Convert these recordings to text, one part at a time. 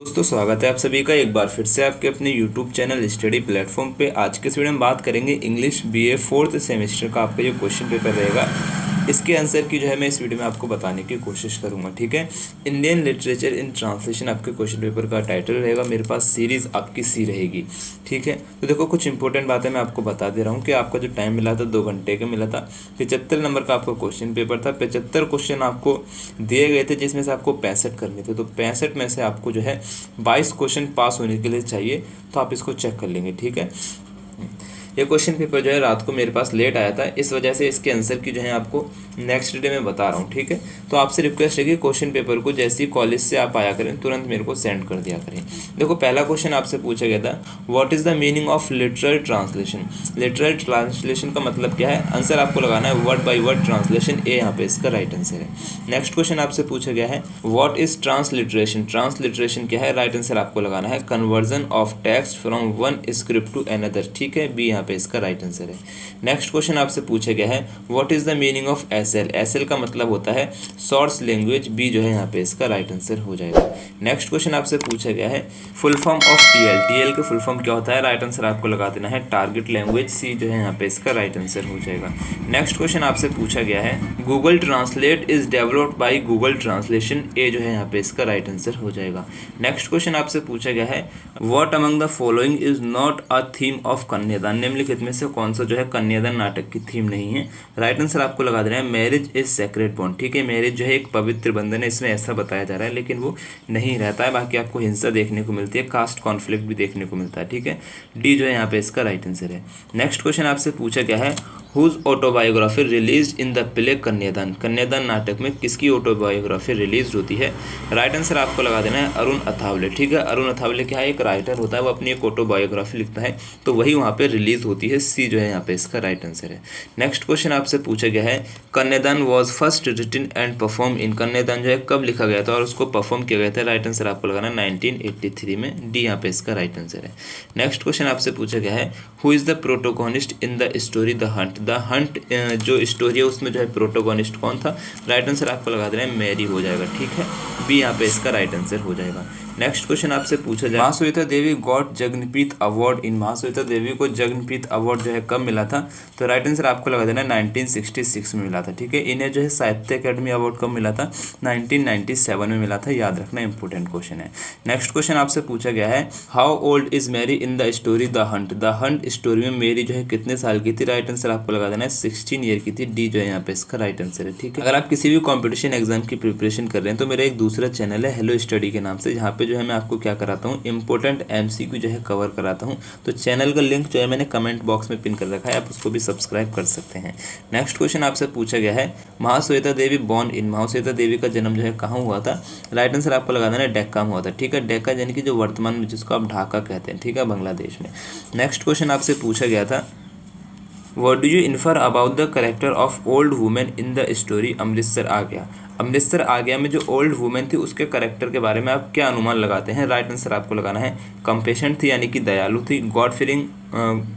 दोस्तों स्वागत है आप सभी का एक बार फिर से आपके अपने YouTube चैनल स्टडी प्लेटफॉर्म पे। आज के इस वीडियो में बात करेंगे इंग्लिश बीए फोर्थ सेमेस्टर का आपका जो क्वेश्चन पेपर रहेगा, इसके आंसर की जो है मैं इस वीडियो में आपको बताने की कोशिश करूंगा। ठीक है, इंडियन लिटरेचर इन ट्रांसलेशन आपके क्वेश्चन पेपर का टाइटल रहेगा। मेरे पास सीरीज़ आपकी सी रहेगी। ठीक है, तो देखो कुछ इंपॉर्टेंट बातें मैं आपको बता दे रहा हूँ कि आपका जो टाइम मिला था 2 घंटे का मिला था। 75 नंबर का आपका क्वेश्चन पेपर था। 75 क्वेश्चन आपको दिए गए थे, जिसमें से आपको 65 करने थे। तो 65 में से आपको जो है 22 क्वेश्चन पास होने के लिए चाहिए, तो आप इसको चेक कर लेंगे। ठीक है, ये क्वेश्चन पेपर जो है रात को मेरे पास लेट आया था, इस वजह से इसके आंसर की जो है आपको नेक्स्ट डे में बता रहा हूँ। ठीक है, तो आपसे रिक्वेस्ट है कि क्वेश्चन पेपर को जैसे ही कॉलेज से आप आया करें तुरंत मेरे को सेंड कर दिया करें। देखो पहला क्वेश्चन आपसे पूछा गया था, what is the meaning of literal translation. Literal translation का मतलब क्या है, आंसर आपको लगाना है वर्ड बाई वर्ड ट्रांसलेशन। ए यहाँ पे इसका राइट आंसर है। नेक्स्ट क्वेश्चन आपसे पूछा गया है, व्हाट इज ट्रांसलिटरेशन। ट्रांसलिटरेशन क्या है, राइट आंसर आपको लगाना है conversion of text from one script to another. ठीक है, बी यहाँ पे इसका राइट आंसर है। नेक्स्ट क्वेश्चन आपसे पूछा गया है, what is the meaning of SL. SL का मतलब होता है सोर्स लैंग्वेज। बी जो है यहाँ पे इसका राइट आंसर हो जाएगा। नेक्स्ट क्वेश्चन आपसे पूछा गया है, full form of TL. TL का फुल फॉर्म क्या होता है, राइट आंसर आपको लगा देना है टारगेट लैंग्वेज। सी जो है यहाँ पे इसका राइट आंसर हो जाएगा। नेक्स्ट क्वेश्चन आपसे पूछा गया है, Google Translate is developed by Google translation. A जो है यहाँ पे इसका राइट आंसर हो जाएगा। नेक्स्ट क्वेश्चन आपसे पूछा गया है, what among the following is not a theme of कन्यादान। निम्नलिखित में से कौन सा जो है कन्यादान नाटक की थीम नहीं है। राइट आंसर आपको लगा देना है मैरिज इज सेक्रेड बॉन्ड। ठीक है, मैरिज जो है एक पवित्र बंधन है, इसमें ऐसा बताया जा रहा है, लेकिन वो नहीं रहता है। बाकी आपको हिंसा देखने को मिलती है, कास्ट कॉन्फ्लिक्ट भी देखने को मिलता है। ठीक है, डी जो है यहाँ पे इसका राइट आंसर है। नेक्स्ट क्वेश्चन आपसे पूछा गया है, whose autobiography release in the play Kanyadaan. Kanyadaan नाटक में किसकी ऑटोबायोग्राफी रिलीज होती है। राइट आंसर आपको लगा देना है अरुण अथावले। ठीक है, अरुण अथावले क्या है, एक राइटर होता है, वो अपनी एक ऑटोबायोग्राफी लिखता है, तो वही वहाँ पे रिलीज होती है। सी जो है यहाँ पे इसका राइट आंसर है। नेक्स्ट क्वेश्चन आपसे पूछा गया है, Kanyadaan was first written and perform in. Kanyadaan जो है कब लिखा गया था और उसको परफॉर्म किया गया था। राइट आंसर आपको लगाना 1983 में। डी यहाँ पे इसका राइट आंसर है। नेक्स्ट क्वेश्चन आपसे पूछा गया है, who is the protagonist in the story the hunt. The Hunt जो स्टोरी है उसमें जो है प्रोटोगोनिस्ट कौन था। राइट आंसर आपको लगा देना है मैरी हो जाएगा। ठीक है, बी यहाँ पे इसका राइट आंसर हो जाएगा। नेक्स्ट क्वेश्चन आपसे पूछा जाए, महाश्वेता देवी गॉट जगनप्रीत अवार्ड इन। महाश्वेता देवी को जगनप्रीत अवार्ड जो है कब मिला था, तो राइट आंसर आपको लगा देना 1966 में मिला था। ठीक है, इन्हें जो है साहित्य अकेडमी अवार्ड कब मिला था, 1997 में मिला था। याद रखना, इंपॉर्टेंट क्वेश्चन है। नेक्स्ट क्वेश्चन आपसे पूछा गया है, how old is Mary in the story the hunt. The hunt story में मेरी जो है कितने साल की थी। राइट आंसर आपको लगा देना है 16 ईयर की थी। डी जो है यहाँ पे इसका राइट आंसर है। ठीक है, अगर आप किसी भी कॉम्पिटिशन एग्जाम की प्रिपरेशन कर रहे हैं तो मेरा एक दूसरा चैनल है हेलो स्टडी के नाम से, जहाँ पे जो है मैं आपको क्या कराता हूँ, इंपॉर्टेंट एमसीक्यू जो है कवर कराता हूँ। तो चैनल का लिंक जो है मैंने कमेंट बॉक्स में पिन कर रखा है, आप उसको भी सब्सक्राइब कर सकते हैं। नेक्स्ट क्वेश्चन आपसे पूछा गया है, महाश्वेता देवी बॉर्न इन। महाश्वेता देवी का जन्म जो है कहाँ हुआ था। राइट आंसर आपको लगा देना डेक्का में हुआ था। ठीक है, डेक्का यानी कि जो वर्तमान में जिसको आप ढाका कहते हैं। ठीक है, बांग्लादेश में। नेक्स्ट क्वेश्चन आपसे पूछा गया था, what do you infer about the character of old women in the story Amritsar Aa Gaya. Amritsar Aa Gaya में जो ओल्ड वुमेन थी उसके कैरेक्टर के बारे में आप क्या अनुमान लगाते हैं। राइट आंसर आपको लगाना है कंपेशेंट थी यानी कि दयालु थी, गॉड फीयरिंग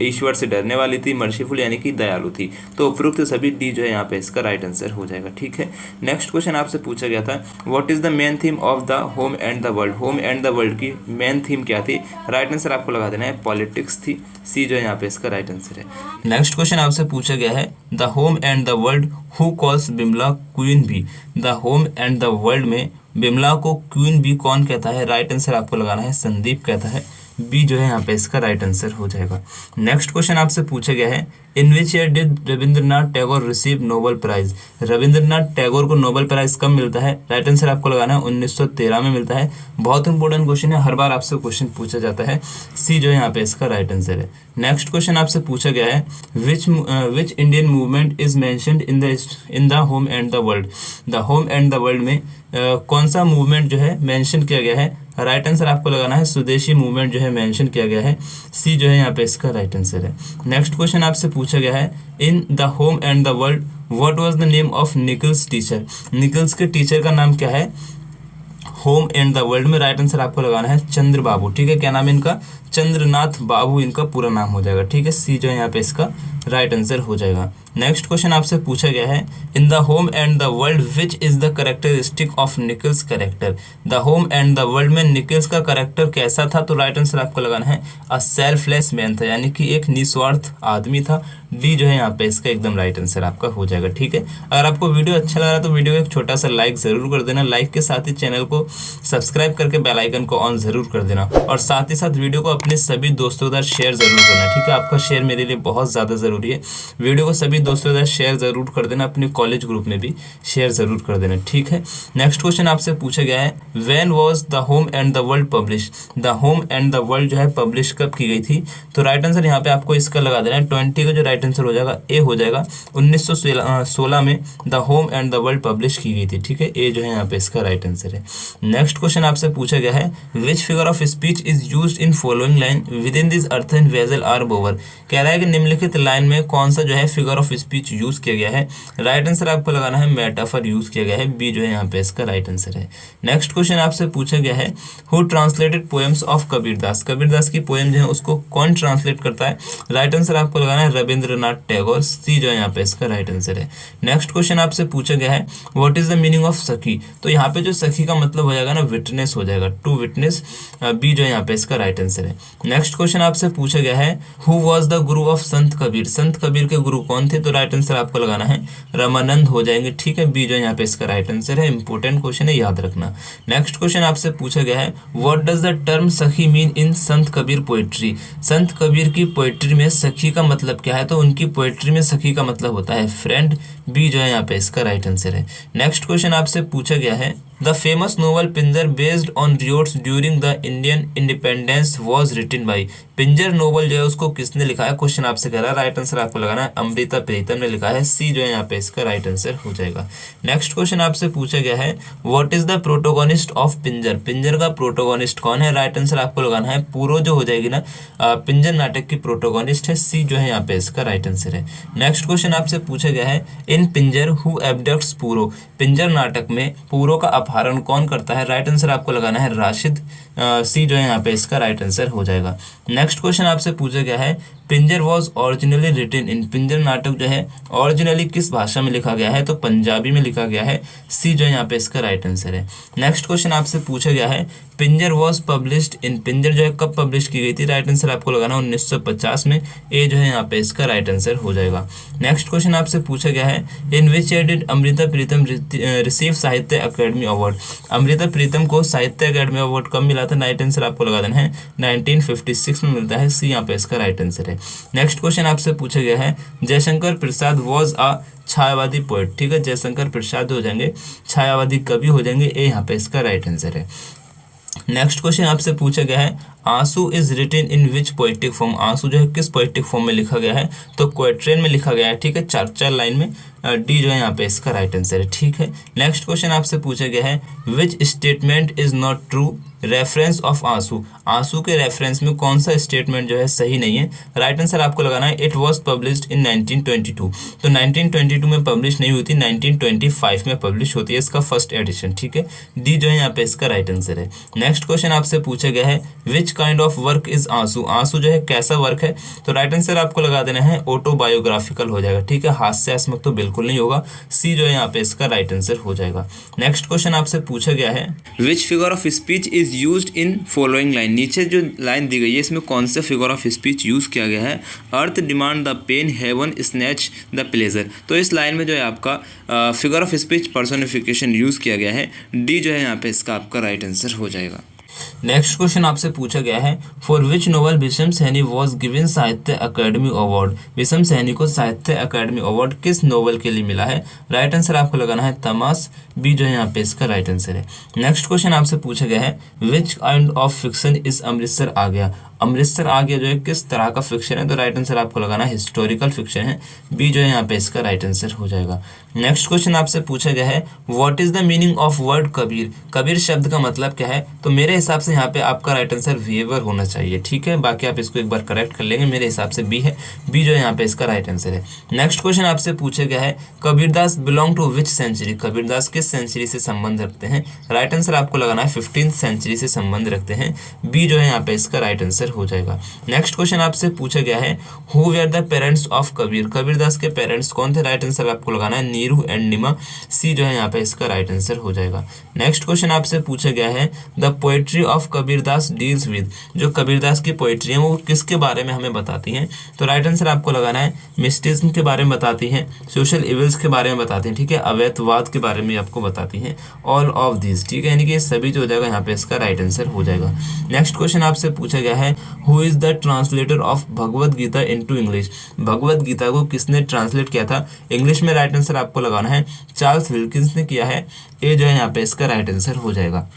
ईश्वर से डरने वाली थी, मर्सीफुल यानी कि दयालु थी। तो उपरोक्त सभी डी जो है यहाँ पे इसका राइट आंसर हो जाएगा। ठीक है, नेक्स्ट क्वेश्चन आपसे पूछा गया था, what is the main theme of the home and the world. Home and the world की मेन थीम क्या थी। राइट आंसर आपको लगा देना है पॉलिटिक्स थी। सी जो है यहाँ पे इसका राइट आंसर है। नेक्स्ट क्वेश्चन आपसे पूछा गया है, the home and the world who calls Bimala queen bee. The home and the world में बिमला को क्वीन बी कौन कहता है। राइट आंसर आपको लगाना है संदीप कहता है। बी जो है यहाँ पे इसका राइट आंसर हो जाएगा। नेक्स्ट क्वेश्चन आपसे पूछा गया है, in which year did Rabindranath Tagore receive Nobel prize. Rabindranath Tagore को नोबेल प्राइज कब मिलता है। राइट आंसर आपको लगाना है 1913 में मिलता है। बहुत इंपॉर्टेंट क्वेश्चन है, हर बार आपसे क्वेश्चन पूछा जाता है। सी जो है यहाँ पे इसका राइट आंसर है। नेक्स्ट क्वेश्चन आपसे पूछा गया है, which Indian movement is mentioned in the home and the world. The home and the world में कौन सा मूवमेंट जो है मेंशन किया गया है। राइट आंसर आपको लगाना है स्वदेशी मूवमेंट जो है मेंशन किया गया है। सी जो है यहाँ पे इसका राइट आंसर है। नेक्स्ट क्वेश्चन आपसे पूछा गया है, in the home and the world what was the name of Nicholls teacher. Nicholls के टीचर का नाम क्या है होम एंड द वर्ल्ड में। राइट आंसर आपको लगाना है चंद्र बाबू। ठीक है, क्या नाम है इनका, चंद्रनाथ बाबू इनका पूरा नाम हो जाएगा। ठीक है, सी जो है यहाँ पे इसका राइट आंसर हो जाएगा। नेक्स्ट क्वेश्चन आपसे पूछा गया है in the home and the world which is the characteristic of Nicholls character. The home and the world में निकल्स का कैरेक्टर कैसा था, तो राइट आंसर आपको लगाना है अ सेल्फलेस मैन था, यानी कि एक निस्वार्थ आदमी था। डी जो है यहाँ पे इसका एकदम राइट आंसर आपका हो जाएगा। ठीक है, अगर आपको वीडियो अच्छा लग रहा है तो वीडियो को एक छोटा सा लाइक जरूर कर देना। लाइक के साथ ही चैनल को सब्सक्राइब करके बेल आइकन को ऑन जरूर कर देना, और साथ ही साथ वीडियो को अपने सभी दोस्तों के साथ शेयर जरूर करना। ठीक है, आपका शेयर मेरे लिए बहुत ज़्यादा ज़रूरी है। वीडियो को सभी दोस्तों के साथ शेयर जरूर कर देना, अपने कॉलेज ग्रुप में भी शेयर जरूर कर देना। ठीक है, नेक्स्ट क्वेश्चन आपसे पूछा गया है when was the home and the world publish. The home and the world जो है पब्लिश कब की गई थी, तो राइट आंसर यहाँ पे आपको इसका लगा देना है 20 का जो राइट आंसर हो जाएगा ए हो जाएगा। 1916 में the home and the world publish की गई थी। ठीक है, ए जो है यहाँ पे इसका राइट आंसर है। नेक्स्ट क्वेश्चन आपसे पूछा गया है which figure of speech is used in following line within this earthen vessel are bower. कह रहा है कि निम्नलिखित लाइन में कौन सा जो है फिगर ऑफ स्पीच यूज किया गया है। राइट आंसर आपको लगाना है मेटाफर यूज किया गया है। बी जो है यहाँ पे इसका राइट आंसर है। नेक्स्ट क्वेश्चन आपसे पूछा गया है who translated poems of Kabirdas. Kabirdas की पोएम जो है उसको कौन ट्रांसलेट करता है। राइट आंसर आपको लगाना है रविंद्रनाथ टैगोर। सी जो है यहाँ पे इसका राइट आंसर है। नेक्स्ट क्वेश्चन आपसे पूछा गया है what is the meaning of सखी। तो यहाँ पे जो सखी का मतलब हो जाएगा ना विटनेस हो जाएगा, टू विटनेस। बी जो है यहाँ पे इसका राइट आंसर है। नेक्स्ट क्वेश्चन आपसे पूछा गया है who was the Guru of संत कबीर। संत कबीर के गुरु कौन थे, तो राइट आंसर आपको लगाना है रामानंद हो जाएंगे। ठीक है, बी जो यहाँ पे इसका राइट आंसर है। इंपॉर्टेंट क्वेश्चन है, याद रखना। नेक्स्ट क्वेश्चन आपसे पूछा गया है व्हाट डज द टर्म सखी mean in Sant Kabir poetry. संत कबीर की पोएट्री में सखी का मतलब क्या है, तो उनकी पोएट्री में सखी का मतलब होता है फ्रेंड। बी जो है यहाँ पे इसका राइट आंसर है। नेक्स्ट क्वेश्चन आपसे पूछा गया है the famous novel Pinjar based on riots during the Indian independence was written by. Pinjar novel जो है उसको किसने लिखा है, क्वेश्चन आपसे कह रहा है। राइट आंसर आपको लगाना है अमृता प्रीतम ने लिखा है। सी जो है यहाँ पे इसका राइट आंसर हो जाएगा। नेक्स्ट क्वेश्चन आपसे पूछा गया है what is the protagonist of Pinjar. Pinjar का प्रोटोगोनिस्ट कौन है। राइट आंसर आपको लगाना है पूरो जो हो जाएगी ना, पिंजर नाटक की प्रोटोगोनिस्ट है। सी जो है यहाँ पे इसका राइट आंसर है। नेक्स्ट क्वेश्चन आपसे पूछा गया है इन पिंजर हु एब्डक्ट्स पूरो। पिंजर नाटक में पूरो का अपहरण कौन करता है। राइट आंसर आपको लगाना है राशिद। सी जो है यहाँ पे इसका राइट आंसर हो जाएगा। नेक्स्ट क्वेश्चन आपसे पूछा गया है पिंजर वॉज ओरिजिनली रिटन इन। पिंजर नाटक जो है ओरिजिनली किस भाषा में लिखा गया है, तो पंजाबी में लिखा गया है। सी जो है यहाँ पे इसका राइट आंसर है। नेक्स्ट क्वेश्चन आपसे पूछा गया है पिंजर वॉज पब्लिश्ड इन। पिंजर जो है कब पब्लिश की गई थी। राइट आंसर आपको लगाना 1950 में। ए जो है यहाँ पे इसका राइट आंसर हो जाएगा। नेक्स्ट क्वेश्चन आपसे पूछा गया है in which year did Amrita Pritam receive Sahitya Akademi award. Amrita Pritam को साहित्य अकेडमी अवार्ड कब मिला था। राइट आंसर आपको लगा देना है 1956 में मिलता है। सी यहाँ पे इसका राइट आंसर है। नेक्स्ट क्वेश्चन आपसे पूछा गया है Jaishankar Prasad was a छायावादी poet. ठीक है, जयशंकर प्रसाद हो जाएंगे छायावादी कवि हो जाएंगे। ए यहाँ पे इसका राइट आंसर है। नेक्स्ट क्वेश्चन आपसे पूछा गया है Aansu is written in which poetic form. Aansu जो है किस पोएटिक फॉर्म में लिखा गया है, तो क्वेट्रेन में लिखा गया है। ठीक है, 4 लाइन में। डी जो है यहाँ पे इसका राइट आंसर है। ठीक है, नेक्स्ट क्वेश्चन आपसे पूछा गया है which statement is not true reference of आंसू। आंसू के रेफरेंस में कौन सा स्टेटमेंट जो है सही नहीं है। राइट आंसर आपको लगाना है इट वॉज पब्लिश्ड इन 1922। तो 1922 में पब्लिश नहीं होती, 1925 में पब्लिश होती है इसका फर्स्ट एडिशन। ठीक है, डी जो है यहाँ पे इसका राइट आंसर है। नेक्स्ट क्वेश्चन आपसे पूछा गया है which kind of work is आंसू। आंसू जो है कैसा वर्क है, तो राइट आंसर आपको लगा देना है ऑटोबायोग्राफिकल हो जाएगा। ठीक है, हास्यात्मक तो बिल्कुल नहीं होगा। सी जो है यहाँ पे इसका राइट आंसर हो जाएगा। नेक्स्ट क्वेश्चन आपसे पूछा गया है which figure of speech is used in following line. नीचे जो लाइन दी गई है इसमें कौन सा फिगर ऑफ स्पीच यूज किया गया है। Earth demand the pain, heaven snatch the pleasure. तो इस लाइन में जो है आपका figure of speech personification use किया गया है। डी जो है यहाँ पे इसका आपका राइट आंसर हो जाएगा। नेक्स्ट क्वेश्चन आपसे पूछा गया है फॉर विच नोवेल विषम सैनी वॉज गिवन साहित्य अकेडमी अवार्ड। विषम सैनी को साहित्य अकेडमी अवार्ड किस नोवेल के लिए मिला है। राइट आंसर आपको लगाना है तमाश। बी जो है यहाँ पे इसका राइट आंसर है। नेक्स्ट क्वेश्चन आपसे पूछा गया है which kind of fiction is Amritsar Aa Gaya. Amritsar Aa गया जो है किस तरह का फिक्शन है, तो राइट आंसर आपको लगाना है हिस्टोरिकल फिक्शन है। बी जो है यहाँ पे इसका राइट आंसर हो जाएगा। नेक्स्ट क्वेश्चन आपसे पूछा गया है what is the meaning of word Kabir. Kabir शब्द का मतलब क्या है, तो मेरे हिसाब से यहाँ पे आपका राइट आंसर वेवर होना चाहिए। ठीक है, बाकी आप इसको एक बार करेक्ट कर लेंगे। मेरे हिसाब से बी है। बी जो है यहाँ पे इसका राइट आंसर है। नेक्स्ट क्वेश्चन आपसे पूछा गया है Kabirdas belong to which century. Kabirdas किस सेंचुरी से संबंध रखते हैं? राइट आंसर आपको लगाना है 15th सेंचुरी से संबंध रखते हैं। बी जो है यहाँ पे इसका राइट आंसर हो जाएगा। नेक्स्ट क्वेश्चन आपसे पूछा गया है who were the parents of Kabir? Kabirdas के पेरेंट्स कौन थे? राइट आंसर आपको लगाना है नीरू एंड निमा। सी जो है यहाँ पे इसका राइट आंसर हो जाएगा। नेक्स्ट क्वेश्चन आपसे पूछा गया है the poetry of Kabirdas deals with? जो कबीरदास की पोएट्री है वो किसके बारे में हमें बताती हैं? तो राइट आंसर आपको लगाना है मिस्टिज्म के बारे में बताती हैं, सोशल इविल्स के बारे में बताती हैं, ठीक है, अवैधवाद के बारे में आपको बताती हैं, ऑल ऑफ दिस, ठीक है, यानी कि ये सभी जो हो जाएगा यहाँ पे इसका राइट आंसर हो जाएगा। नेक्स्ट क्वेश्चन आपसे पूछा गया है who is the translator of Bhagavad Gita into English? Bhagavad Gita को किसने ट्रांसलेट किया था इंग्लिश में? राइट आंसर आपको लगाना है चार्ल्स विल्किंस ने किया है। ए जो है यहाँ पे इसका राइट आंसर हो जाएगा।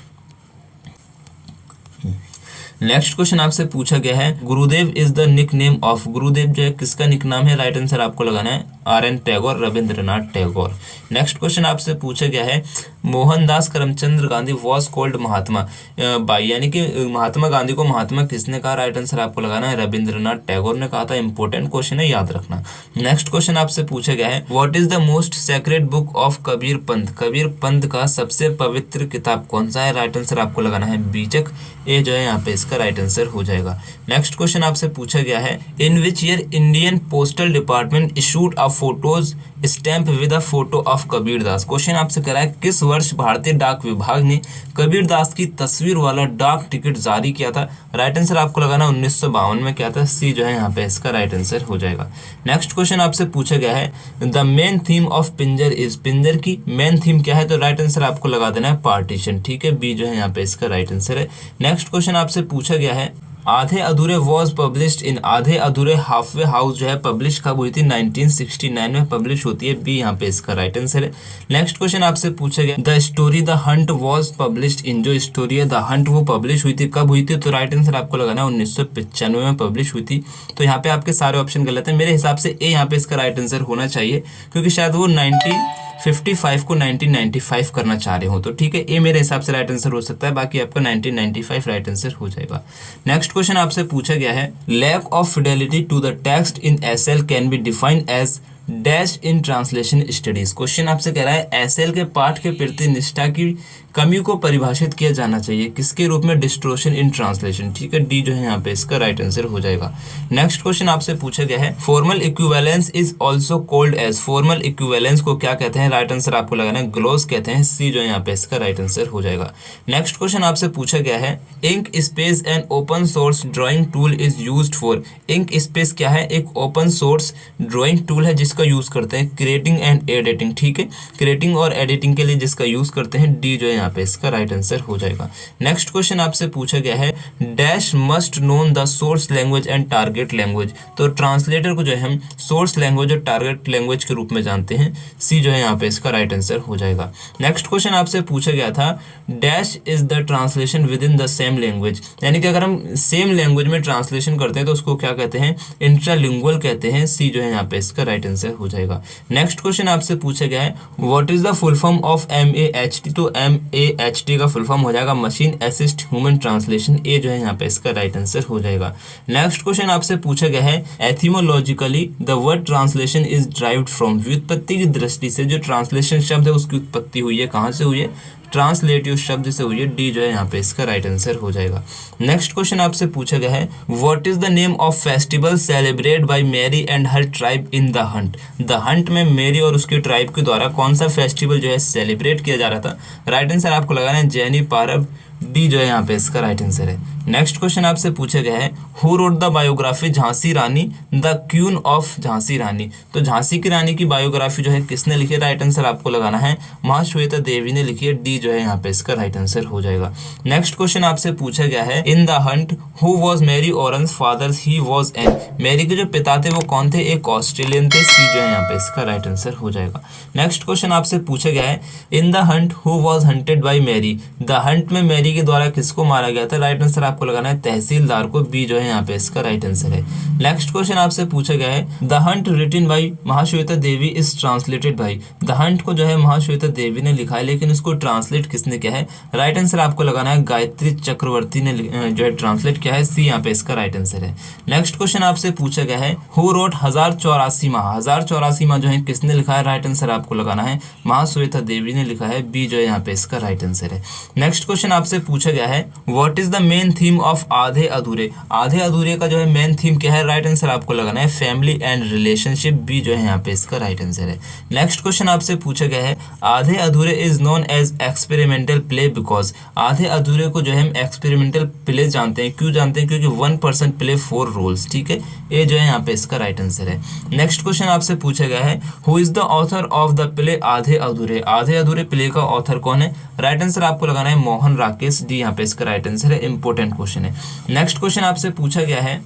नेक्स्ट क्वेश्चन आपसे पूछा गया है Gurudev is the nickname of? Gurudev जो है किसका निक नाम है? राइट आंसर आपको लगाना है RN. Tagore, Rabindranath Tagore. Next question आपसे पूछा गया है Mohandas Karamchand Gandhi was called Mahatma by, यानी कि महात्मा गांधी को महात्मा किसने कहा? राइट आंसर आपको लगाना है रविंद्रनाथ टैगोर ने कहा था। इंपॉर्टेंट क्वेश्चन है, याद रखना। नेक्स्ट क्वेश्चन आपसे पूछा गया है what is the most sacred book of Kabir Panth? Kabir Panth का सबसे पवित्र किताब कौन सा है? राइट आंसर आपको लगाना है बीजक। ए जो है यहाँ पे इसका राइट आंसर हो जाएगा। नेक्स्ट क्वेश्चन आपसे पूछा गया है in which year Indian postal department issued a photos stamp with a photo of Kabirdas? Question आपसे कह रहा है किस वर्ष भारतीय डाक विभाग ने कबीरदास की तस्वीर वाला डाक टिकट जारी किया था? राइट आंसर आपको लगाना 1952 में किया था। सी जो है यहाँ पे इसका राइट आंसर हो जाएगा। नेक्स्ट क्वेश्चन आपसे पूछा गया है the main theme of Pinjar is? Pinjar की मेन थीम क्या है? तो राइट आंसर आपको लगा देना है पार्टीशन, ठीक है, बी जो है यहाँ पे इसका राइट आंसर है। नेक्स्ट क्वेश्चन आपसे पूछा गया है आधे अधूरे वॉज पब्लिश्ड इन? आधे अधूरे हाफवे हाउस जो है पब्लिश कब हुई थी? 1969 में पब्लिश होती है। बी यहाँ पे इसका राइट आंसर है। नेक्स्ट क्वेश्चन आपसे पूछा गया the story the Hunt was published in? जो स्टोरी है द हंट वो पब्लिश हुई थी, कब हुई थी? तो राइट आंसर आपको लगाना है 1995 में पब्लिश हुई थी। तो यहाँ पे आपके सारे ऑप्शन गलत है। मेरे हिसाब से ए यहाँ पे इसका राइट आंसर होना चाहिए, क्योंकि शायद वो 1955 को 1995 करना चाह रहे हो, तो ठीक है, ए मेरे हिसाब से राइट आंसर हो सकता है। बाकी आपका 1995 राइट आंसर हो जाएगा। नेक्स्ट क्वेश्चन आपसे पूछा गया है lack of fidelity to the text in SL can be defined as dash in translation studies? Question आपसे कह रहा है एसएल के पाठ के प्रति निष्ठा की कमी को परिभाषित किया जाना चाहिए किसके रूप में? डिस्टोर्शन इन ट्रांसलेशन, ठीक है, डी जो है यहाँ पे इसका राइट आंसर हो जाएगा। नेक्स्ट क्वेश्चन आपसे पूछा गया है formal equivalence is also called as? Formal equivalence को क्या कहते हैं? राइट आंसर आपको लगाना है ग्लोस कहते हैं। सी जो है यहाँ पे इसका राइट आंसर हो जाएगा। नेक्स्ट क्वेश्चन आपसे पूछा गया है Inkscape an open source drawing tool is used for? Inkscape क्या है? एक ओपन सोर्स ड्राइंग टूल है जिसका यूज करते हैं क्रिएटिंग एंड एडिटिंग, ठीक है, क्रिएटिंग और एडिटिंग के लिए जिसका यूज करते हैं। डी जो है यहाँ पे इसका राइट आंसर हो जाएगा। नेक्स्ट क्वेश्चन आपसे पूछा गया है dash must known the source language and target language? तो ट्रांसलेटर को जो है हम सोर्स लैंग्वेज और टारगेट लैंग्वेज के रूप में जानते हैं। सी जो है यहाँ पे इसका राइट आंसर हो जाएगा। नेक्स्ट क्वेश्चन आपसे पूछा गया था dash is the translation with in the same language? यानी कि अगर हम सेम लैंग्वेज में ट्रांसलेशन करते हैं तो उसको क्या कहते हैं? इंट्रालिंगुअल कहते हैं। सी जो है यहाँ पे इसका राइट आंसर हो जाएगा। नेक्स्ट क्वेश्चन आपसे पूछा गया है what is the full form of MAHT? तो MAHT का फुल फॉर्म हो जाएगा machine assist human translation. A जो है यहाँ पे इसका राइट आंसर हो जाएगा। नेक्स्ट क्वेश्चन आपसे पूछा गया है etymologically the word translation is derived from? व्युत्पत्ति की दृष्टि से जो ट्रांसलेशन शब्द है उसकी उत्पत्ति हुई है कहाँ से हुई है? ट्रांसलेटिव शब्द से हुई है। डी जो है यहाँ पे इसका राइट आंसर हो जाएगा। नेक्स्ट क्वेश्चन आपसे पूछा गया है what is the name of festival celebrate by Mary and her tribe in the hunt? The hunt में मैरी और उसके ट्राइब के द्वारा कौन सा फेस्टिवल जो है सेलिब्रेट किया जा रहा था? राइट आंसर आपको लगाना है जैनी पारब। डी जो है यहाँ पे इसका राइट आंसर है। नेक्स्ट क्वेश्चन आपसे पूछा गया है who wrote the biography Jhansi Rani the queen of Jhansi Rani? तो झांसी की रानी की बायोग्राफी जो है किसने लिखी है? राइट आंसर आपको लगाना है महाश्वेता देवी ने लिखी है। डी जो है यहाँ पे इसका राइट आंसर हो जाएगा। नेक्स्ट क्वेश्चन आपसे पूछा गया है in the hunt who was Mary Oraon's father? He was an? Mary के जो पिता थे वो कौन थे? एक ऑस्ट्रेलियन थे। सी जो है यहाँ पे इसका राइट आंसर हो जाएगा। नेक्स्ट क्वेश्चन आपसे पूछा गया है in the hunt who was hunted by Mary? The hunt में मैरी के द्वारा किसको मारा गया था? राइट आंसर आपको लगाना है तहसीलदार को। बी जो है यहाँ पे इसका राइट आंसर है। नेक्स्ट क्वेश्चन आपसे पूछा गया है the hunt written by Mahasweta Devi is translated by? The hunt को जो है महाश्वेता देवी ने लिखा है, लेकिन इसको ट्रांसलेट किसने किया है? राइट आंसर आपको लगाना है गायत्री चक्रवर्ती ने जो है ट्रांसलेट किया क्या है, सी यहाँ पे इसका राइट आंसर है। नेक्स्ट क्वेश्चन आपसे पूछा गया है हु रोट 1084 माह, 1084 माह जो है किसने लिखा है, राइट आंसर आपको लगाना है महाश्वेता देवी ने लिखा है, बी जो है यहाँ पे इसका राइट आंसर है। नेक्स्ट क्वेश्चन आपसे पूछा गया है what is the main theme of आधे अधूरे, आधे अधूरे का जो है मेन थीम क्या है, राइट आंसर आपको लगाना है फैमिली एंड रिलेशनशिप, बी जो है यहाँ पे इसका राइट आंसर है। नेक्स्ट क्वेश्चन आपसे पूछा गया है Aadhe Adhure is known as experimental play because, Aadhe Adhure को जो है हम एक्सपेरिमेंटल प्ले जानते हैं, क्यों जानते हैं, क्योंकि 1% प्ले 4 रोल्स, ठीक है, ये जो है यहाँ पे इसका राइट आंसर है। नेक्स्ट क्वेश्चन आपसे पूछा गया है who is the author of the play आधे अधूरे, आधे अधूरे प्ले का ऑथर कौन है, राइट आंसर आपको लगाना है मोहन राकेश, डी यहाँ पे इसका राइट आंसर है, इंपॉर्टेंट क्वेश्चन है। नेक्स्ट क्वेश्चन आपसे पूछा गया है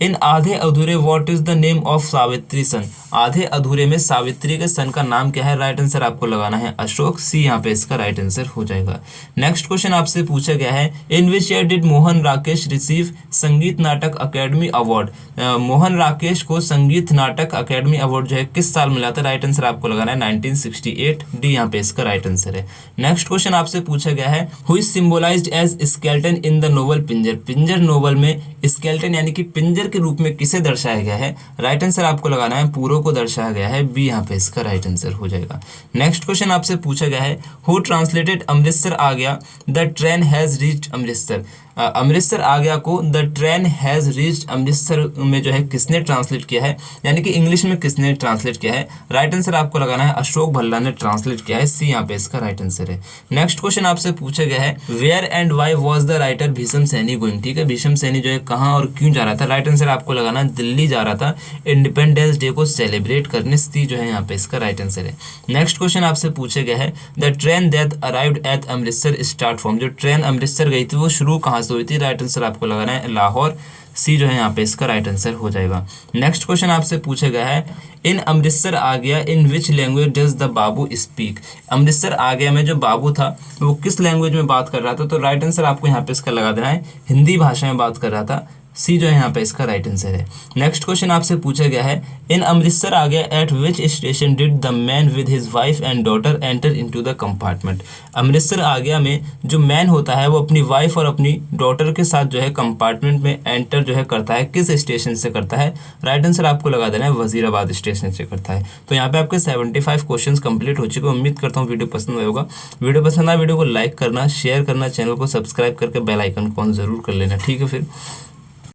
in Aadhe Adhure what is the name of Savitri son, Aadhe Adhure में सावित्री के सन का नाम क्या है, राइट आंसर आपको लगाना है अशोक, सी यहाँ पे इसका राइट आंसर हो जाएगा। नेक्स्ट क्वेश्चन आपसे पूछा गया है in which year did Mohan Rakesh receive Sangeet Natak academy award, Mohan Rakesh को संगीत नाटक अकेडमी अवार्ड जो है किस साल मिला था, राइट आंसर आपको लगाना है 1968, डी यहाँ पे इसका राइट आंसर है। नेक्स्ट क्वेश्चन आपसे पूछा गया है who is symbolised as skeleton in the novel Pinjar, Pinjar novel में स्केलेटन यानी कि पिंजर के रूप में किसे दर्शाया गया है, राइट आंसर आपको लगाना है पूरो को दर्शाया गया है, बी यहाँ पे इसका राइट आंसर हो जाएगा। नेक्स्ट क्वेश्चन आपसे पूछा गया है who translated Amritsar Aa Gaya the train has reached Amritsar, Amritsar Aa Gaya को the train has reached Amritsar में जो है किसने ट्रांसलेट किया है, यानी कि इंग्लिश में किसने ट्रांसलेट किया है, राइट आंसर आपको लगाना है अशोक भल्ला ने ट्रांसलेट किया है, सी यहाँ पे इसका राइट आंसर है। नेक्स्ट क्वेश्चन आपसे पूछा गया है where and why was the writer Bhisham Sahni going, ठीक है, भीष्म सैनी जो है कहाँ और क्यों जा रहा था, राइट आंसर आपको लगाना है दिल्ली जा रहा था इंडिपेंडेंस डे को सेलिब्रेट करने, सी जो है यहाँ पे इसका राइट आंसर है। नेक्स्ट क्वेश्चन आपसे पूछा गया है the train that arrived at Amritsar start from, जो ट्रेन अमृतसर गई थी वो शुरू कहाँ से हुई थी, राइट आंसर आपको लगाना है लाहौर, सी जो है यहाँ पे इसका राइट आंसर हो जाएगा। नेक्स्ट क्वेश्चन आपसे पूछा गया है in Amritsar Aa Gaya in which language does the babu speak, Amritsar Aa Gaya में जो बाबू था वो किस लैंग्वेज में बात कर रहा था, तो राइट आंसर आपको यहाँ पे इसका लगा देना है हिंदी भाषा में बात कर रहा था, सी जो है यहाँ पे इसका राइट आंसर है। नेक्स्ट क्वेश्चन आपसे पूछा गया है in Amritsar Aa Gaya at which station did the man with his wife and daughter enter into the compartment, Amritsar Aa Gaya में जो मैन होता है वो अपनी वाइफ और अपनी डॉटर के साथ जो है कंपार्टमेंट में एंटर जो है करता है, किस स्टेशन से करता है, राइट आंसर आपको लगा देना है वजीराबाद स्टेशन से करता है। तो यहाँ पे आपके 75 क्वेश्चन कंप्लीट हो चुके हैं। उम्मीद करता हूँ वीडियो पसंद होगा, वीडियो पसंद आए वीडियो को लाइक करना, शेयर करना, चैनल को सब्सक्राइब करके बेल आइकन को ऑन जरूर कर लेना, ठीक है फिर।